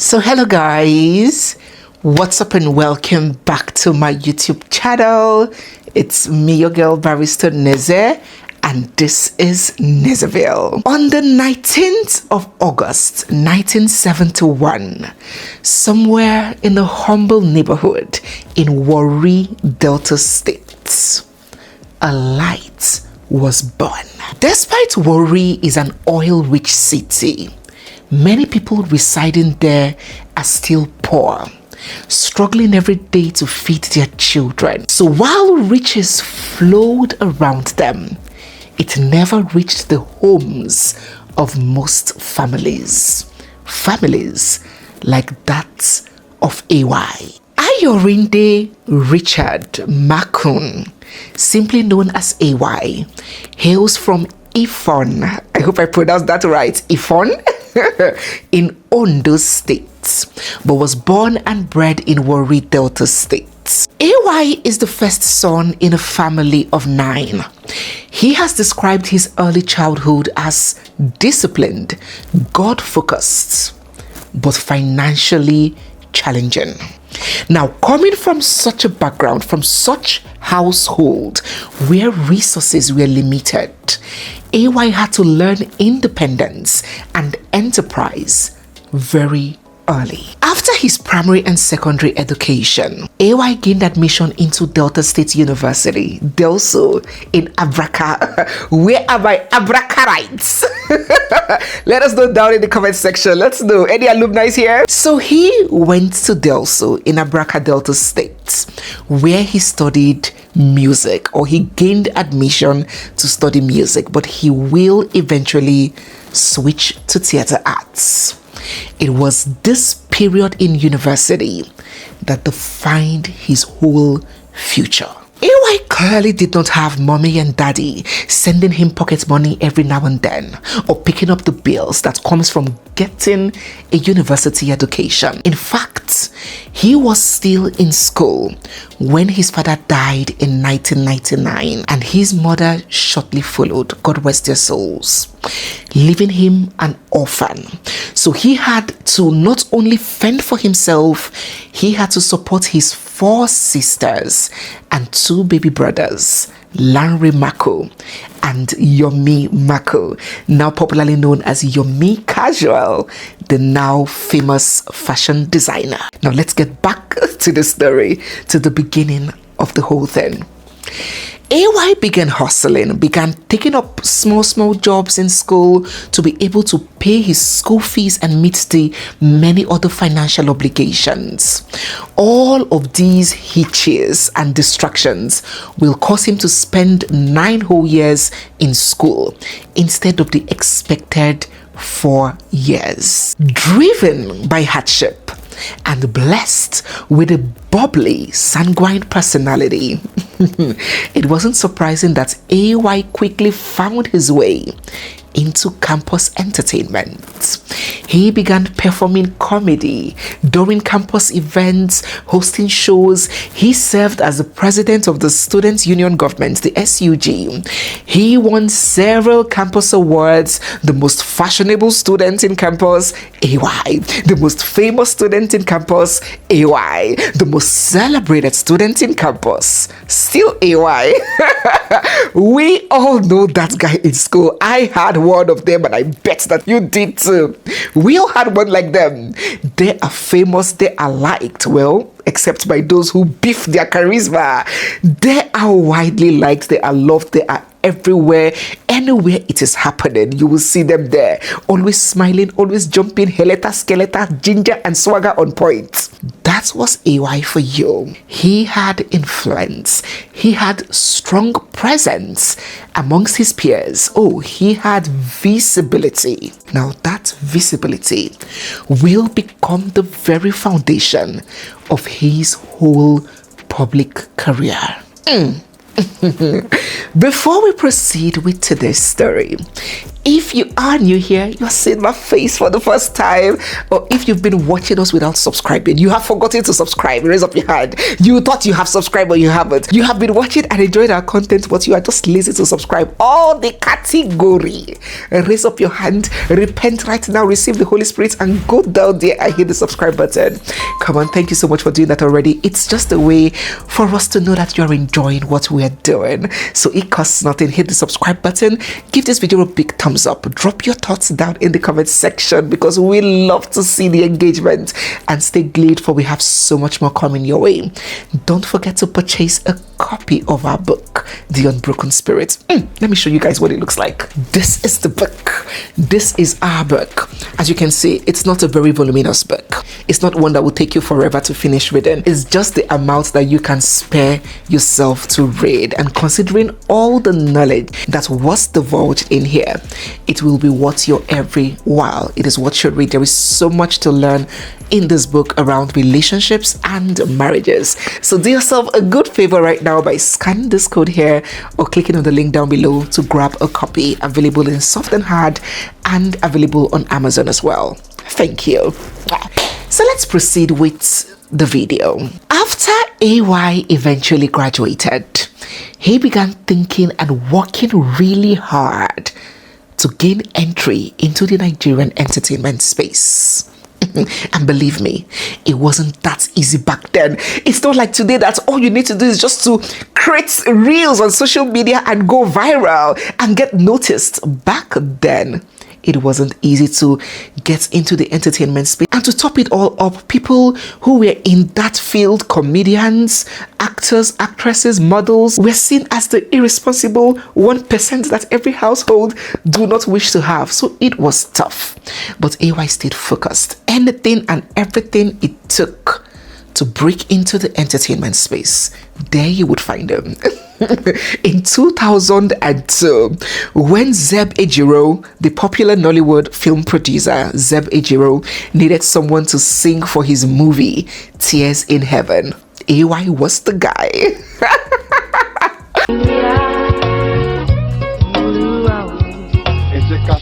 So hello guys, what's up and welcome back to my YouTube channel. It's me, your girl Barrister Neze, and this is Nezeville. On the 19th of August 1971, somewhere in a humble neighborhood in Warri, Delta State, a light was born. Despite Warri is an oil-rich city, many people residing there are still poor, struggling every day to feed their children. So while riches flowed around them, it never reached the homes of most families. Families like that of AY. Ayorinde Richard Makun, simply known as AY, hails from Ifon. I hope I pronounced that right. Ifon? In Ondo State, but was born and bred in Warri, Delta State. AY is the first son in a family of 9. He has described his early childhood as disciplined, God-focused, but financially challenging. Now, coming from such a background, from such household where resources were limited, AY had to learn independence and enterprise very early. After his primary and secondary education, AY gained admission into Delta State University, Delso, in Abraka. Where are my Abrakarites? Let us know down in the comment section. Let's know. Any alumni here? So he went to Delso in Abraka, Delta State, where he studied music, or he gained admission to study music, but he will eventually switch to theater arts. It was this period in university that defined his whole future. AY clearly did not have mommy and daddy sending him pocket money every now and then, or picking up the bills that comes from getting a university education. In fact, he was still in school when his father died in 1999, and his mother shortly followed, God rest their souls, leaving him an orphan. So he had to not only fend for himself, he had to support his 4 sisters and 2 baby brothers, Lanre Mako and Yomi Mako, now popularly known as Yomi Casual, the now famous fashion designer. Now let's get back to the story, to the beginning of the whole thing. AY began hustling, began taking up small jobs in school to be able to pay his school fees and meet the many other financial obligations. All of these hitches and distractions will cause him to spend 9 whole years in school instead of the expected 4 years. Driven by hardship and blessed with a bubbly, sanguine personality, it wasn't surprising that AY quickly found his way into campus entertainment. He began performing comedy during campus events, hosting shows. He served as the president of the Students' Union Government, the SUG. He won several campus awards: the most fashionable student in campus, AY; the most famous student in campus, AY; the most celebrated student in campus, still AY. We all know that guy in school. I had one of them, and I bet that you did too. We all had one like them. They are famous, they are liked, well, except by those who beef their charisma. They are widely liked, they are loved, they are everywhere. Anywhere it is happening, you will see them there, always smiling, always jumping, heleta skeleta, ginger and swagger on point. That was AY for you. He had influence, he had strong presence amongst his peers. Oh, he had visibility. Now that visibility will become the very foundation of his whole public career. Before we proceed with today's story, If you are new here, you're seeing my face for the first time, or if you've been watching us without subscribing, you have forgotten to subscribe, raise up your hand. You thought you have subscribed, but you haven't. You have been watching and enjoying our content, but you are just lazy to subscribe. All the category. Raise up your hand, repent right now, receive the Holy Spirit, and go down there and hit the subscribe button. Come on, thank you so much for doing that already. It's just a way for us to know that you're enjoying what we're doing. So it costs nothing. Hit the subscribe button, give this video a big thumbs up, drop your thoughts down in the comment section, because we love to see the engagement, and stay glued for we have so much more coming your way. Don't forget to purchase a copy of our book, The Unbroken Spirit. Let me show you guys what it looks like. This is the book. This is our book. As you can see, it's not a very voluminous book. It's not one that will take you forever to finish reading. It's just the amount that you can spare yourself to read, and considering all the knowledge that was divulged in here, it will be worth your every while. It is what you read. There is so much to learn in this book around relationships and marriages. So do yourself a good favor right now by scanning this code here or clicking on the link down below to grab a copy, available in soft and hard and available on Amazon as well. Thank you. So let's proceed with the video. After AY eventually graduated, he began thinking and working really hard to gain entry into the Nigerian entertainment space. And believe me, it wasn't that easy back then. It's not like today that all you need to do is just to create reels on social media and go viral and get noticed. Back then, it wasn't easy to get into the entertainment space. And to top it all up, people who were in that field, comedians, actors, actresses, models, were seen as the irresponsible 1% that every household do not wish to have. So it was tough. But AY stayed focused. Anything and everything it took to break into the entertainment space, there you would find him. In 2002, when Zeb Ejiro, the popular Nollywood film producer Zeb Ejiro, needed someone to sing for his movie Tears in Heaven, AY was the guy.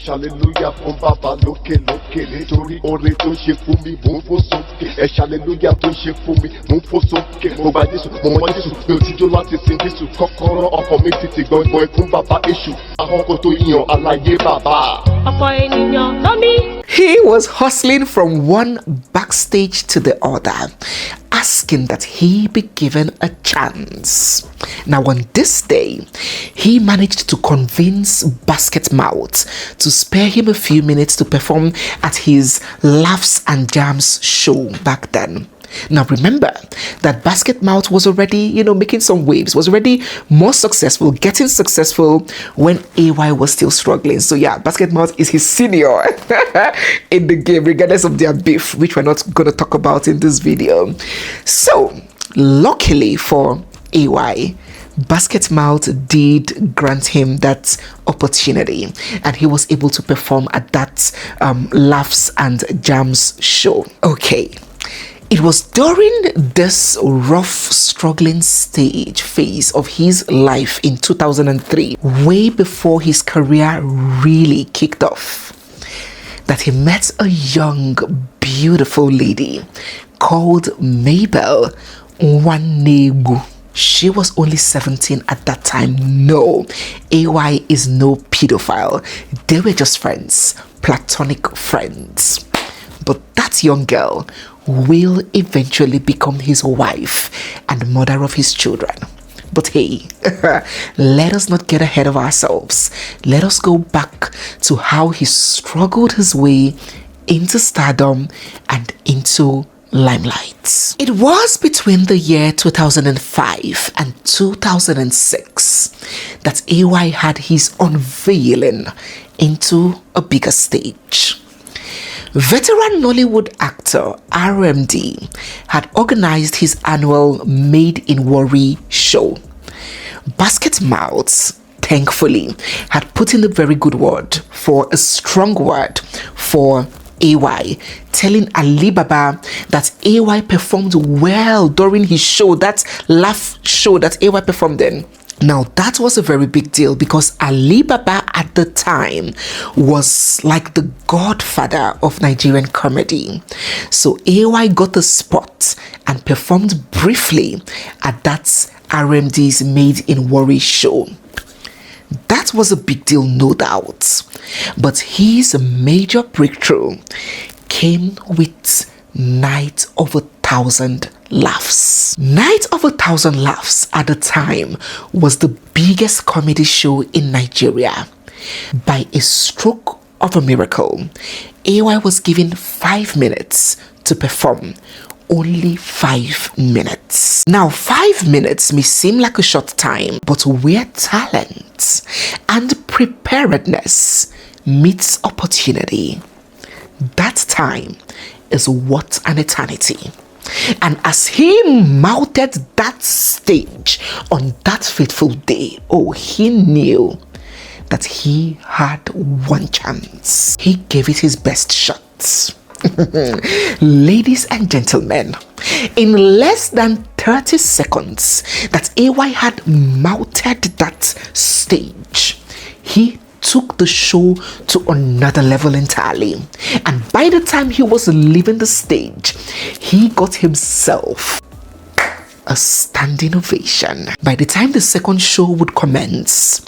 Hallelujah fún bàbá lókè lókè, nítorí oore tó ṣe fún mi mò ń fò sókè. Ẹ hallelujah tó ṣe fún mi mò ń fò sókè. Mo bá Jésù, mo mọ Jésù, mi ò tijú láti sin Jésù. Kọ́kọ́rọ́ ọkàn mi ti gbọ̀ngbọ̀n fún bàbá Èṣù. Àwọn kan tó yàn àlàyé bàbá. Ọ̀pọ̀ ènìyàn ló mí. He was hustling from one backstage to the other, asking that he be given a chance. Now on this day, he managed to convince Basket Mouth to spare him a few minutes to perform at his Laughs and Jams show back then. Now remember that Basket Mouth was already, making some waves, was already more successful, getting successful when AY was still struggling. So yeah, Basket Mouth is his senior in the game, regardless of their beef, which we're not going to talk about in this video. So luckily for AY, Basket Mouth did grant him that opportunity, and he was able to perform at that Laughs and Jams show. Okay. It was during this rough, struggling stage phase of his life in 2003, way before his career really kicked off, that he met a young, beautiful lady called Mabel Nwanegu. She was only 17 at that time. No, AY is no pedophile. They were just friends, platonic friends. But that young girl will eventually become his wife and mother of his children. But hey, let us not get ahead of ourselves. Let us go back to how he struggled his way into stardom and into limelight. It was between the year 2005 and 2006 that AY had his unveiling into a bigger stage. Veteran Nollywood actor RMD had organized his annual Made in Warri show. Basket Mouth, thankfully, had put in a very good word, for a strong word for AY, telling Alibaba that AY performed well during his show, that laugh show that AY performed in. Now, that was a very big deal because Alibaba at the time was like the godfather of Nigerian comedy. So AY got the spot and performed briefly at that RMD's Made in Worry show. That was a big deal, no doubt. But his major breakthrough came with Night of 1,000 Laughs. Night of 1,000 Laughs at the time was the biggest comedy show in Nigeria. By a stroke of a miracle, AY was given 5 minutes to perform. Only 5 minutes. Now, 5 minutes may seem like a short time, but where talent and preparedness meets opportunity, that time is what an eternity. And as he mounted that stage on that fateful day, he knew that he had one chance. He gave it his best shot. Ladies and gentlemen, in less than 30 seconds that AY had mounted that stage, he took the show to another level entirely. And by the time he was leaving the stage, he got himself a standing ovation. By the time the second show would commence,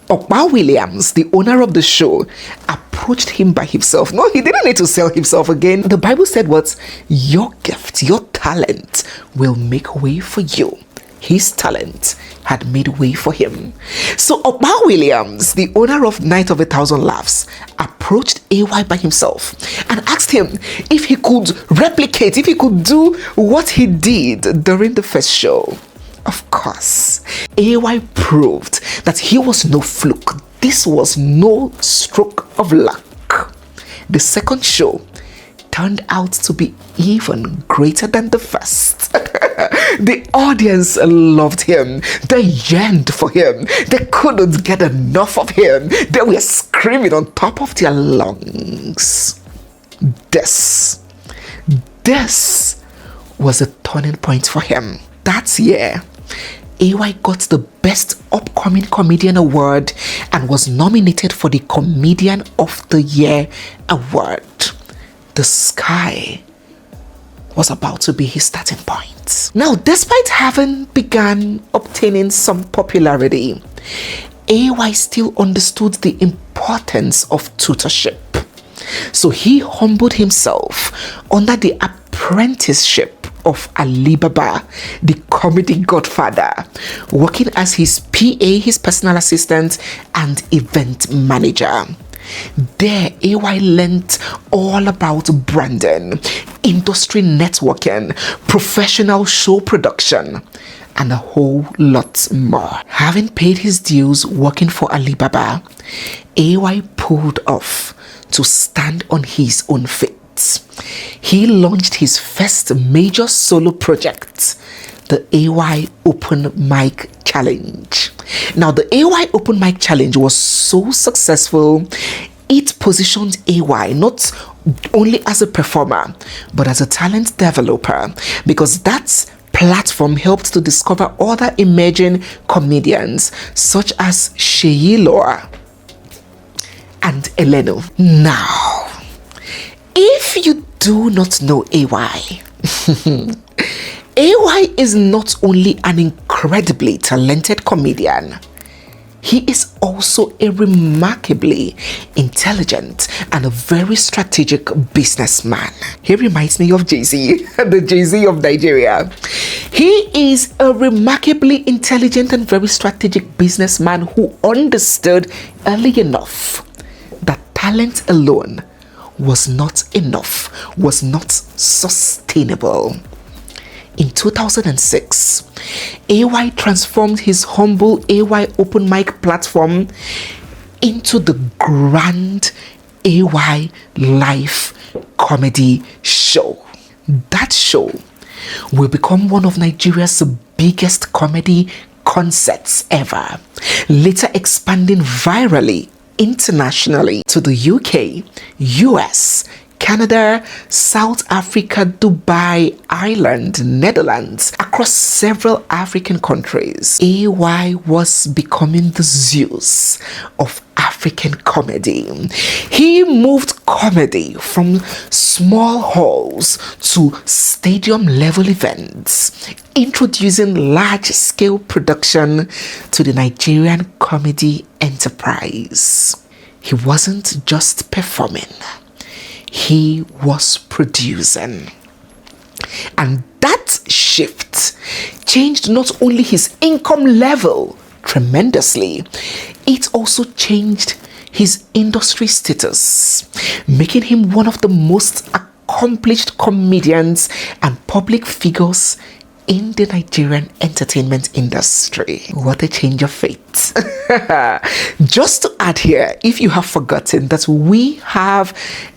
Okpa Williams, the owner of the show, approached him by himself. No, he didn't need to sell himself again. The Bible said what? Your gift, your talent will make way for you. His talent had made way for him. So Okpa Williams, the owner of Night of 1,000 Laughs, approached AY by himself and asked him if he could replicate, if he could do what he did during the first show. Of course, AY proved that he was no fluke. This was no stroke of luck. The second show turned out to be even greater than the first. The audience loved him. They yearned for him. They couldn't get enough of him. They were screaming on top of their lungs. This was a turning point for him. That year, AY got the Best Upcoming Comedian Award and was nominated for the Comedian of the Year Award. The sky was about to be his starting point. Now, despite having begun obtaining some popularity, AY still understood the importance of tutorship. So he humbled himself under the apprenticeship of Alibaba, the comedy godfather, working as his PA, his personal assistant, and event manager. There, AY learnt all about branding, industry networking, professional show production, and a whole lot more. Having paid his dues working for Alibaba, AY pulled off to stand on his own feet. He launched his first major solo project, the AY Open Mic Challenge. Now, the AY Open Mic Challenge was so successful, it positioned AY not only as a performer, but as a talent developer, because that platform helped to discover other emerging comedians such as Sheyi Loa and Eleno. Now, if you do not know AY, AY is not only an incredibly talented comedian, he is also a remarkably intelligent and a very strategic businessman. He reminds me of Jay-Z, the Jay-Z of Nigeria. He is a remarkably intelligent and very strategic businessman who understood early enough that talent alone was not enough, was not sustainable. In 2006, AY transformed his humble AY Open Mic platform into the grand AY Live comedy show. That show will become one of Nigeria's biggest comedy concerts ever, later expanding virally internationally to the UK, US, Canada, South Africa, Dubai, Ireland, Netherlands, across several African countries. AY was becoming the Zeus of African comedy. He moved comedy from small halls to stadium level events, introducing large scale production to the Nigerian comedy enterprise. He wasn't just performing, he was producing. And that shift changed not only his income level tremendously, it also changed his industry status, making him one of the most accomplished comedians and public figures in the Nigerian entertainment industry. What a change of fate. Just to add here, if you have forgotten that we have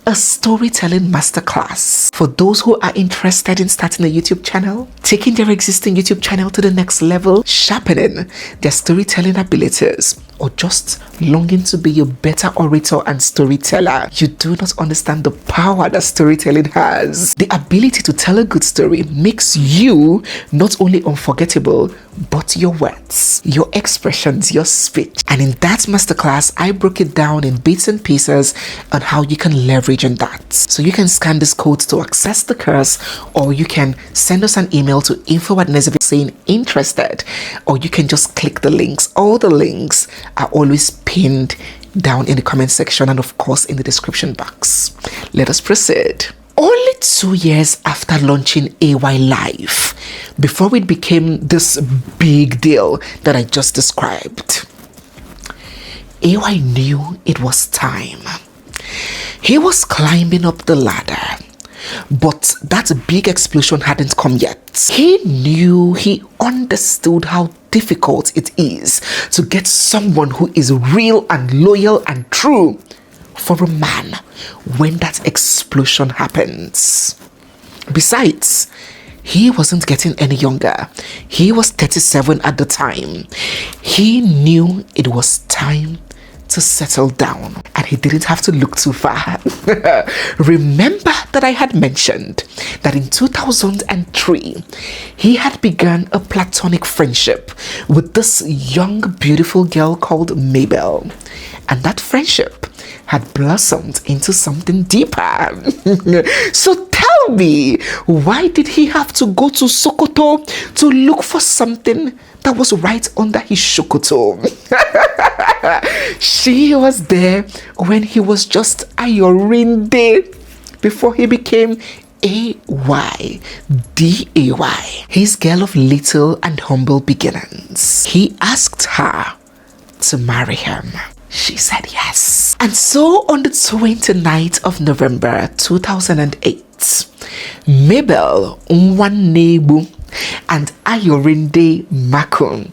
a storytelling masterclass for those who are interested in starting a YouTube channel, taking their existing YouTube channel to the next level, sharpening their storytelling abilities, or just longing to be a better orator and storyteller. You do not understand the power that storytelling has. The ability to tell a good story makes you not only unforgettable, but your words, your expressions, your speech. And in that masterclass, I broke it down in bits and pieces on how you can leverage on that. So you can scan this code to access the course, or you can send us an email to info@nezemasterclass saying interested, or you can just click the links. All the links are always pinned down in the comment section and of course in the description box. Let us proceed. Only 2 years after launching AY Live, before it became this big deal that I just described, AY knew it was time. He was climbing up the ladder, but that big explosion hadn't come yet. He understood how difficult it is to get someone who is real and loyal and true for a man when that explosion happens. Besides, he wasn't getting any younger. He was 37 at the time. He knew it was time to settle down, and he didn't have to look too far. Remember that I had mentioned that in 2003 he had begun a platonic friendship with this young beautiful girl called Mabel, and that friendship had blossomed into something deeper. So tell me, why did he have to go to Sokoto to look for something that was right under his shokoto? She was there when he was just Ayorinde, before he became AY, DAY, his girl of little and humble beginnings. He asked her to marry him. She said yes. And so on the 29th of November 2008, Mabel Nwanebu and Ayorinde Makun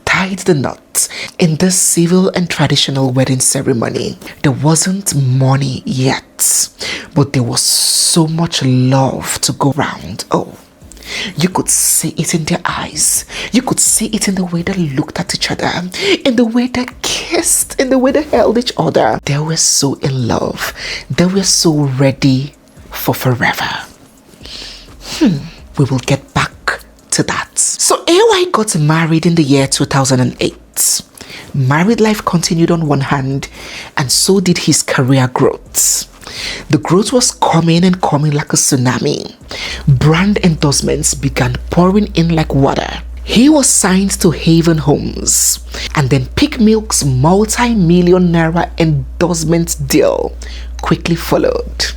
tied the knot in the civil and traditional wedding ceremony. There wasn't money yet, but there was so much love to go round. Oh, you could see it in their eyes. You could see it in the way they looked at each other, in the way they kissed, in the way they held each other. They were so in love. They were so ready for forever. We will get back to that. So AY got married in the year 2008. Married life continued on one hand, and so did his career growth. The growth was coming and coming like a tsunami. Brand endorsements began pouring in like water. He was signed to Haven Homes, and then Peak Milk's multi-million naira endorsement deal quickly followed.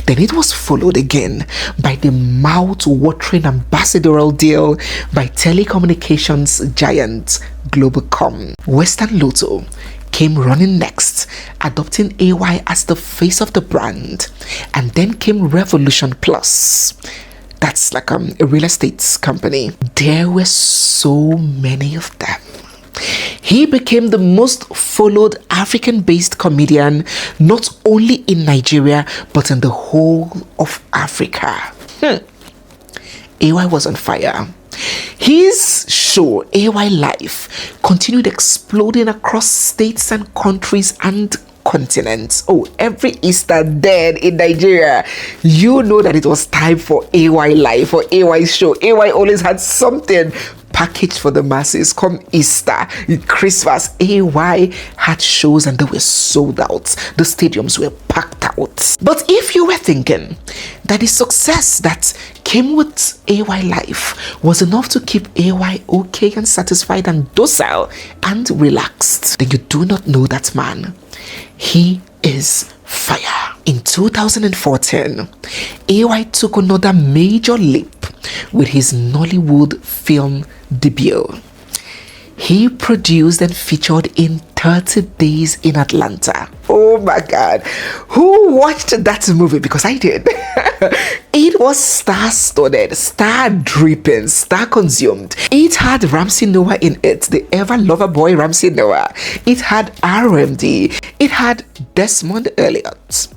Then it was followed again by the mouth-watering ambassadorial deal by telecommunications giant Globacom. Western Lotto came running next, adopting AY as the face of the brand, and then came Revolution Plus. That's like a real estate company. There were so many of them. He became the most followed African-based comedian, not only in Nigeria, but in the whole of Africa. AY was on fire. His show, AY Live, continued exploding across states and countries and continent. Oh, every Easter then in Nigeria, you know that it was time for AY Live, for AY's show. AY always had something packaged for the masses. Come Easter, Christmas, AY had shows and they were sold out. The stadiums were packed out. But if you were thinking that the success that came with AY Life was enough to keep AY okay and satisfied and docile and relaxed, then you do not know that man. He is fire. In 2014, AY took another major leap with his Nollywood film debut. He produced and featured in 30 Days in Atlanta. Oh my God. Who watched that movie? Because I did. It was star-studded, star-dripping, star-consumed. It had Ramsey Noah in it, the ever-lover boy Ramsey Noah. It had RMD. It had Desmond Elliott,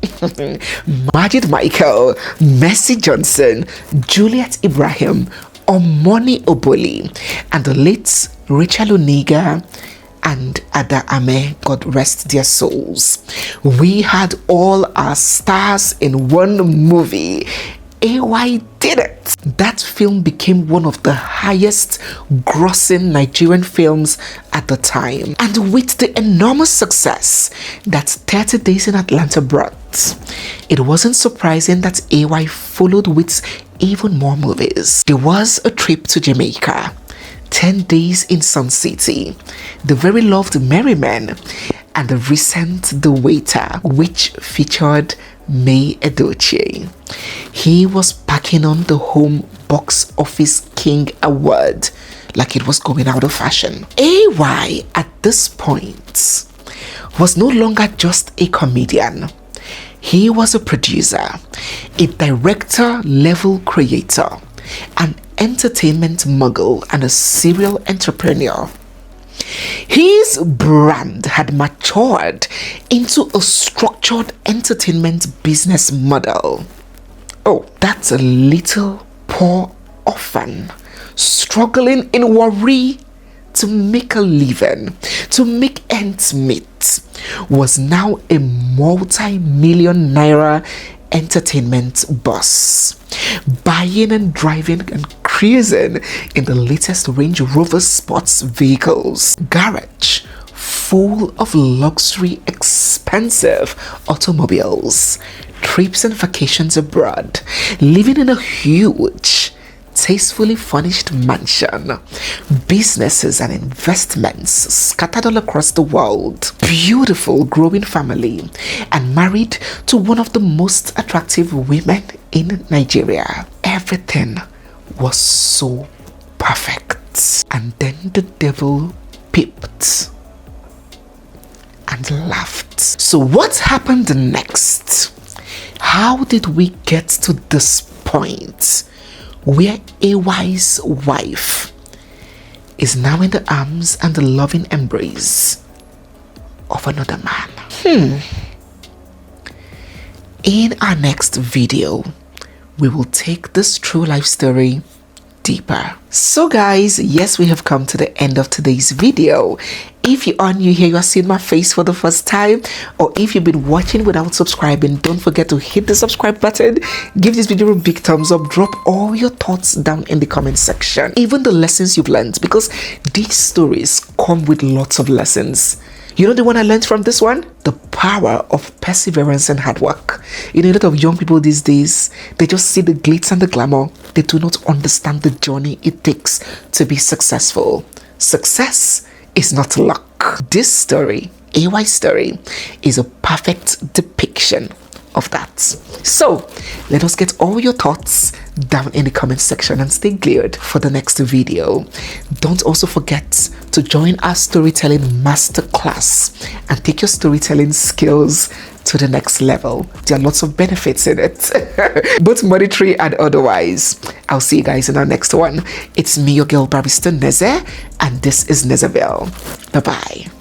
Majid Michael, Mercy Johnson, Juliet Ibrahim, Omoni Oboli, and the late Rachel Oniga and Ada Ame, God rest their souls. We had all our stars in one movie. AY did it. That film became one of the highest grossing Nigerian films at the time. And with the enormous success that 30 Days in Atlanta brought, it wasn't surprising that AY followed with even more movies. There was a trip to Jamaica, 10 Days in Sun City, The Very Loved Merryman, and the recent The Waiter, which featured May Edochie. He was packing on the home box office king award like it was going out of fashion. AY at this point was no longer just a comedian. He was a producer, a director-level creator, an entertainment mogul, and a serial entrepreneur. His brand had matured into a structured entertainment business model. Oh, that's a little poor orphan struggling in Warri to make a living, to make ends meet, was now a multi-million naira entertainment boss, buying and driving and cruising in the latest Range Rover sports vehicles, garage full of luxury expensive automobiles, trips and vacations abroad, living in a huge tastefully furnished mansion, businesses and investments scattered all across the world, beautiful growing family, and married to one of the most attractive women in Nigeria. Everything was so perfect. And then the devil peeped and laughed. So what happened next? How did we get to this point where AY's wife is now in the arms and the loving embrace of another man? In our next video, we will take this true life story deeper. So guys, yes, we have come to the end of today's video. If you are new here, you are seeing my face for the first time, or if you've been watching without subscribing, don't forget to hit the subscribe button, give this video a big thumbs up, drop all your thoughts down in the comment section, even the lessons you've learned, because these stories come with lots of lessons. You know the one I learned from this one? The power of perseverance and hard work. You know, a lot of young people these days, they just see the glitz and the glamour. They do not understand the journey it takes to be successful. Success is not luck. This story, AY's story, is a perfect depiction of that. So let us get all your thoughts down in the comment section and stay glued for the next video. Don't also forget to join our storytelling masterclass and take your storytelling skills to the next level. There are lots of benefits in it, both monetary and otherwise. I'll see you guys in our next one. It's me, your girl Barrister Neze, and this is Nezeville. Bye bye.